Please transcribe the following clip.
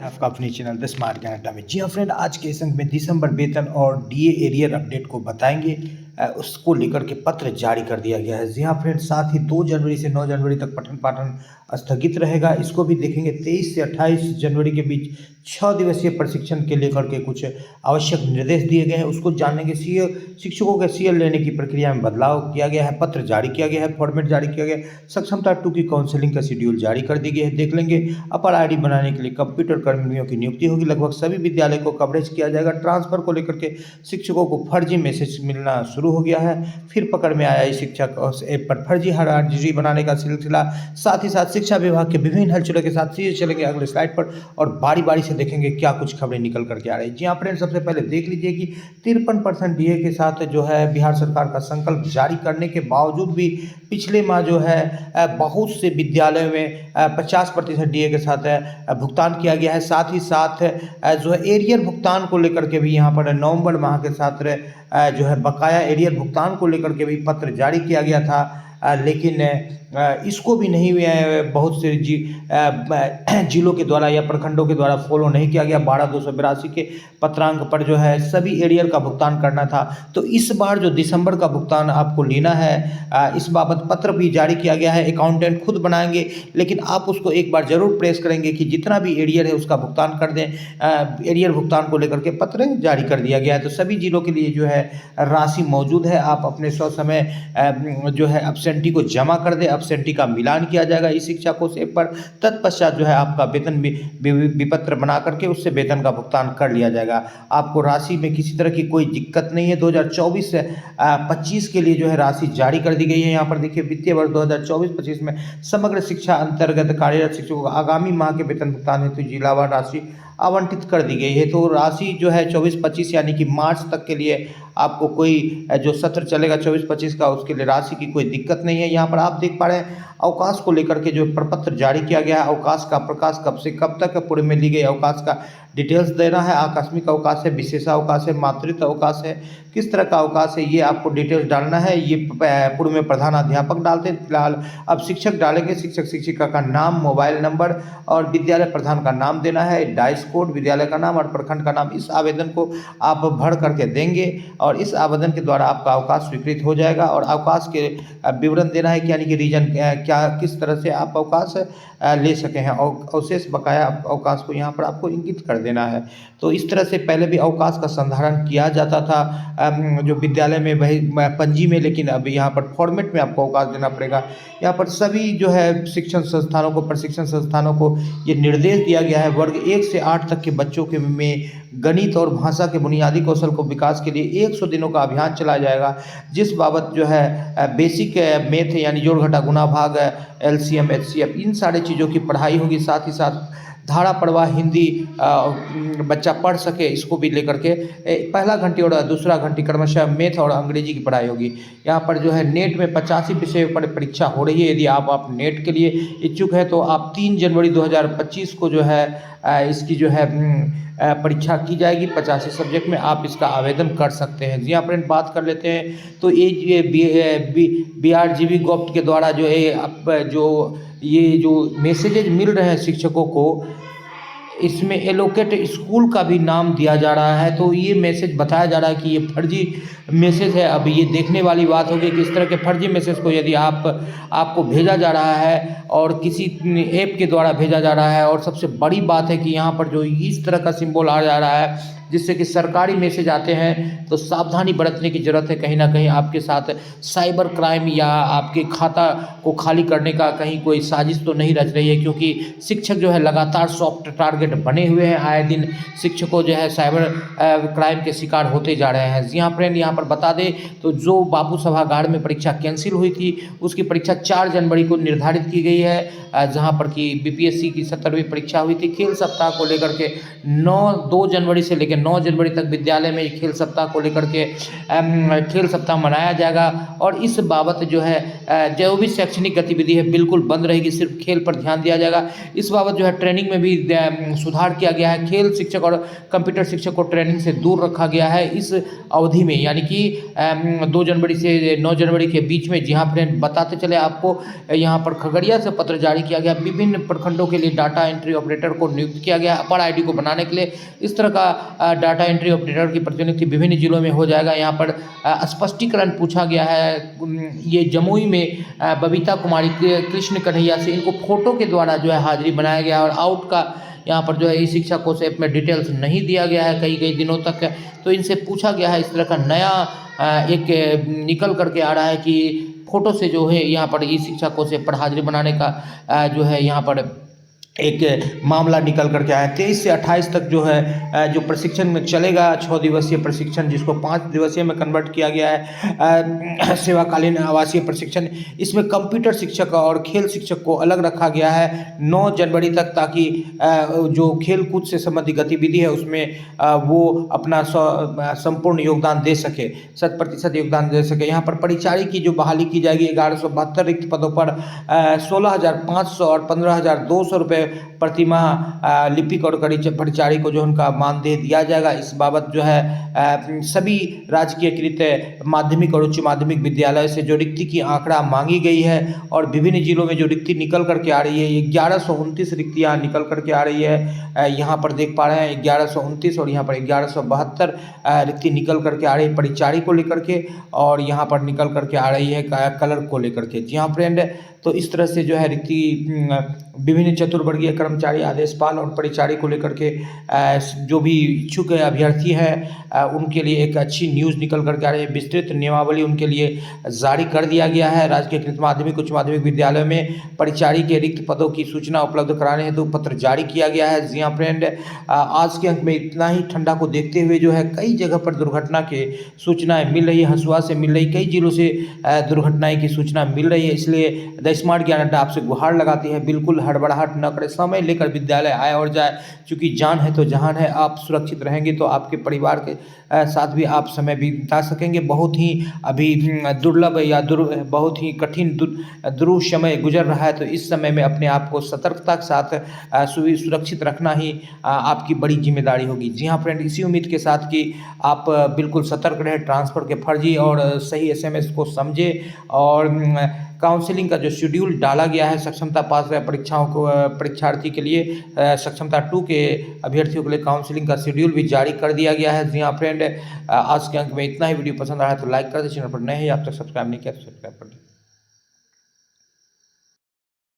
आपका अपने channel the smart ज्ञान अड्डा में। जी हाँ फ्रेंड, आज के इस अंक में दिसंबर वेतन और डीए एरियर अपडेट को बताएंगे। उसको लेकर के पत्र जारी कर दिया गया है। जी हाँ फ्रेंड, साथ ही 2 जनवरी से 9 जनवरी तक पठन पाठन स्थगित रहेगा। इसको भी देखेंगे। 23 से 28 जनवरी के बीच 6 दिवसीय प्रशिक्षण के लेकर के कुछ आवश्यक निर्देश दिए गए हैं। उसको जानेंगे। शिक्षकों के सीएल लेने की प्रक्रिया में बदलाव किया गया है। पत्र जारी किया गया है, फॉर्मेट जारी किया गया है। सक्षमता 2 की काउंसलिंग का शेड्यूल जारी कर दी गई है। देख लेंगे। अपर आईडी बनाने के लिए कंप्यूटर कर्मियों की नियुक्ति होगी। लगभग सभी विद्यालय को कवरेज किया जाएगा। ट्रांसफर को लेकर के शिक्षकों को फर्जी मैसेज मिलना शुरू हो गया है। फिर पकड़ में आया शिक्षक ऐप पर फर्जी हाजिरी बनाने का सिलसिला। साथ ही साथ शिक्षा विभाग के विभिन्न हलचलों के साथ सीधे चलेंगे अगले स्लाइड पर और बारी बारी से देखेंगे क्या कुछ खबरें निकल करके आ रही है। जी हाँ फ्रेंड, सबसे पहले देख लीजिए कि 53% डीए के साथ जो है बिहार सरकार का संकल्प जारी करने के बावजूद भी पिछले माह जो है बहुत से विद्यालयों में 50% डीए के साथ भुगतान किया गया है। साथ ही साथ जो है एरियर भुगतान को लेकर के भी यहाँ पर नवंबर माह के साथ जो है बकाया एरियर भुगतान को लेकर के भी पत्र जारी किया गया था। लेकिन इसको भी नहीं बहुत से जिलों के द्वारा या प्रखंडों के द्वारा फॉलो नहीं किया गया। 12,282 के पत्रांक पर जो है सभी एरियर का भुगतान करना था। तो इस बार जो दिसंबर का भुगतान आपको लेना है, इस बाबत पत्र भी जारी किया गया है। अकाउंटेंट खुद बनाएंगे, लेकिन आप उसको एक बार जरूर प्रेस करेंगे कि जितना भी एरियर है उसका भुगतान कर दें। एरियर भुगतान को लेकर के पत्र जारी कर दिया गया है। तो सभी जिलों के लिए जो है राशि मौजूद है। आप अपने समय जो है एब्सेंटी को जमा कर दें। एब्सेंटी का मिलान किया जाएगा इस शिक्षा कोष ऐप पर। तत्पश्चात जो है आपका वेतन विपत्र बना करके उससे वेतन का भुगतान कर लिया जाएगा। आपको राशि में किसी तरह की कोई दिक्कत नहीं है। 2024 से 25 के लिए जो है राशि जारी कर दी गई है। यहाँ पर देखिए, वित्तीय वर्ष 2024-25 में समग्र शिक्षा अंतर्गत कार्यरत शिक्षकों को आगामी माह के वेतन भुगतान हेतु जिलावार राशि आवंटित कर दी गई है। तो राशि जो है 24-25 यानी कि मार्च तक के लिए आपको कोई जो सत्र चलेगा 24-25 का, उसके लिए राशि की कोई दिक्कत नहीं है। यहाँ पर आप देख पा रहे हैं अवकाश को लेकर के जो प्रपत्र जारी किया गया है। अवकाश का प्रकाश कब से कब तक पूर्व में ली गई अवकाश का डिटेल्स देना है। आकस्मिक अवकाश है, विशेष अवकाश है, मातृत्व अवकाश है, किस तरह का अवकाश है, ये आपको डिटेल्स डालना है। ये पूर्व में प्रधानाध्यापक डालते हैं, फिलहाल अब शिक्षक डालेंगे। शिक्षक शिक्षिका का नाम, मोबाइल नंबर और विद्यालय प्रधान का नाम देना है। डाइस कोड, विद्यालय का नाम और प्रखंड का नाम। इस आवेदन को आप भर करके देंगे और इस आवेदन के द्वारा आपका अवकाश स्वीकृत हो जाएगा। और अवकाश के विवरण देना है कि यानी कि रीजन क्या, किस तरह से आप अवकाश ले सके हैं। और अवशेष बकाया अवकाश को यहाँ पर आपको इंगित कर देना है। तो इस तरह से पहले भी अवकाश का संधारण किया जाता था जो विद्यालय में वही पंजी में, लेकिन अब यहाँ पर फॉर्मेट में आपको अवकाश देना पड़ेगा। यहाँ पर सभी जो है शिक्षण संस्थानों को, प्रशिक्षण संस्थानों को ये निर्देश दिया गया है। वर्ग 1 से 8 तक के बच्चों के में गणित और भाषा के बुनियादी कौशल को विकास के लिए 100 दिनों का अभियान चलाया जाएगा, जिस बाबत जो है बेसिक मैथ यानी जोड़ घटा गुणा भाग, LCM HCF, इन सारी चीज़ों की पढ़ाई होगी। साथ ही साथ धारा प्रवाह हिंदी बच्चा पढ़ सके, इसको भी लेकर के पहला घंटी और दूसरा घंटी क्रमशः मैथ और अंग्रेजी की पढ़ाई होगी। यहाँ पर जो है नेट में 85 विषयों पर परीक्षा हो रही है। यदि आप नेट के लिए इच्छुक है तो आप 3 जनवरी 2025 को जो है इसकी जो है परीक्षा की जाएगी। 85 सब्जेक्ट में आप इसका आवेदन कर सकते हैं। जी हाँ फ्रेंड, बात कर लेते हैं। तो ये BRGB गॉव के द्वारा जो है जो मैसेजेज मिल रहे हैं शिक्षकों को, इसमें एलोकेट स्कूल का भी नाम दिया जा रहा है। तो ये मैसेज बताया जा रहा है कि ये फर्जी मैसेज है। अब ये देखने वाली बात होगी कि इस तरह के फर्जी मैसेज को यदि आपको भेजा जा रहा है और किसी ऐप के द्वारा भेजा जा रहा है, और सबसे बड़ी बात है कि यहाँ पर जो इस तरह का सिंबल आ जा रहा है जिससे कि सरकारी मैसेज आते हैं, तो सावधानी बरतने की ज़रूरत है। कहीं ना कहीं आपके साथ साइबर क्राइम या आपके खाता को खाली करने का कहीं कोई साजिश तो नहीं रच रही है, क्योंकि शिक्षक जो है लगातार सॉफ्ट टारगेट बने हुए हैं। आए दिन शिक्षकों जो है साइबर क्राइम के शिकार होते जा रहे हैं। जी हाँ फ्रेंड, यहाँ पर बता दें तो जो बाबू सभागार में परीक्षा कैंसिल हुई थी, उसकी परीक्षा 4 जनवरी को निर्धारित की गई है, जहाँ पर कि BPSC की 17वीं परीक्षा हुई थी। खेल सप्ताह को लेकर के 2 जनवरी से लेकर 9 जनवरी तक विद्यालय में खेल सप्ताह को लेकर के खेल सप्ताह मनाया जाएगा। और इस बाबत जो है जो भी शैक्षणिक गतिविधि है बिल्कुल बंद रहेगी, सिर्फ खेल पर ध्यान दिया जाएगा। इस बाबत जो है ट्रेनिंग में भी सुधार किया गया है। खेल शिक्षक और कंप्यूटर शिक्षक को ट्रेनिंग से दूर रखा गया है इस अवधि में, यानी कि 2 जनवरी से 9 जनवरी के बीच में। जी हाँ फ्रेंड, बताते चले आपको, यहाँ पर खगड़िया से पत्र जारी किया गया। विभिन्न प्रखंडों के लिए डाटा एंट्री ऑपरेटर को नियुक्त किया गया। अपर आईडी को बनाने के लिए इस तरह का डाटा एंट्री ऑपरेटर की प्रतिनियुक्ति विभिन्न जिलों में हो जाएगा। यहाँ पर स्पष्टीकरण पूछा गया है। ये जमुई में बबीता कुमारी कृष्ण कन्हैया से इनको फोटो के द्वारा जो है हाजिरी बनाया गया, और आउट का यहाँ पर जो है ई शिक्षा कोष ऐप में डिटेल्स नहीं दिया गया है कई दिनों तक। तो इनसे पूछा गया है। इस तरह का नया एक निकल करके आ रहा है कि फोटो से जो है यहाँ पर ई शिक्षा कोष ऐप पर हाजिरी बनाने का जो है यहाँ पर एक मामला निकल करके आया। 23 से 28 तक जो है जो प्रशिक्षण में चलेगा, 6 दिवसीय प्रशिक्षण जिसको 5 दिवसीय में कन्वर्ट किया गया है, सेवाकालीन आवासीय प्रशिक्षण। इसमें कंप्यूटर शिक्षक और खेल शिक्षक को अलग रखा गया है 9 जनवरी तक, ताकि जो खेल कूद से संबंधित गतिविधि है उसमें वो अपना संपूर्ण योगदान दे सके, 100% योगदान दे सके। यहाँ पर परिचारी की जो बहाली की जाएगी 1172 रिक्त पदों पर 16,500 और 15,200 रुपये प्रतिमाह लिपिक और परिचारी को जो उनका मानदेय दिया जाएगा। इस बाबत जो है सभी राजकीयकृत माध्यमिक और उच्च माध्यमिक विद्यालय से जो रिक्ति की आंकड़ा मांगी गई है, और विभिन्न जिलों में जो रिक्ति निकल करके आ रही है, 1129 रिक्तियाँ निकल करके आ रही है। यहाँ पर देख पा रहे हैं 1129 और यहाँ पर 1172 रिक्ति निकल करके आ रही है परिचारी को लेकर के, और यहाँ पर निकल करके आ रही है कलर को लेकर के। जी हाँ फ्रेंड, तो इस तरह से जो है रिक्ति विभिन्न चतुर्वर्गीय कर्मचारी, आदेशपाल और परिचारी को लेकर के जो भी इच्छुक अभ्यर्थी हैं उनके लिए एक अच्छी न्यूज़ निकल करके आ रही है। विस्तृत नियमावली उनके लिए जारी कर दिया गया है। राजकीयकृत माध्यमिक उच्च माध्यमिक विद्यालय में परिचारी के रिक्त पदों की सूचना उपलब्ध कराने हेतु पत्र जारी किया गया है। जी हाँ फ्रेंड, आज के अंक में इतना ही। ठंडा को देखते हुए जो है कई जगह पर दुर्घटना के सूचनाएं मिल रही है, हसुआ से मिल रही, कई जिलों से दुर्घटनाएं की सूचना मिल रही है। इसलिए द स्मार्ट ज्ञान अड्डा आपसे गुहार लगाती है, बिल्कुल हड़बड़ाहट न करें, समय लेकर विद्यालय आए और जाए, क्योंकि जान है तो जहान है। आप सुरक्षित रहेंगे तो आपके परिवार के साथ भी आप समय बिता सकेंगे। बहुत ही अभी दुर्लभ या बहुत ही कठिन दुरूह समय गुजर रहा है, तो इस समय में अपने आप को सतर्कता के साथ सुरक्षित रखना ही आपकी बड़ी जिम्मेदारी होगी। जी हाँ फ्रेंड, इसी उम्मीद के साथ कि आप बिल्कुल सतर्क रहें, ट्रांसफ़र के फर्जी और सही SMS को समझे, और काउंसलिंग का जो शेड्यूल डाला गया है सक्षमता पास परीक्षाओं को परीक्षार्थी के लिए, सक्षमता 2 के अभ्यर्थियों के लिए काउंसलिंग का शेड्यूल भी जारी कर दिया गया है। जी हाँ फ्रेंड, आज के अंक में इतना ही। वीडियो पसंद आया तो लाइक कर दें, चैनल पर नए हैं आप तक सब्सक्राइब नहीं किया तो सब्सक्राइब कर दें।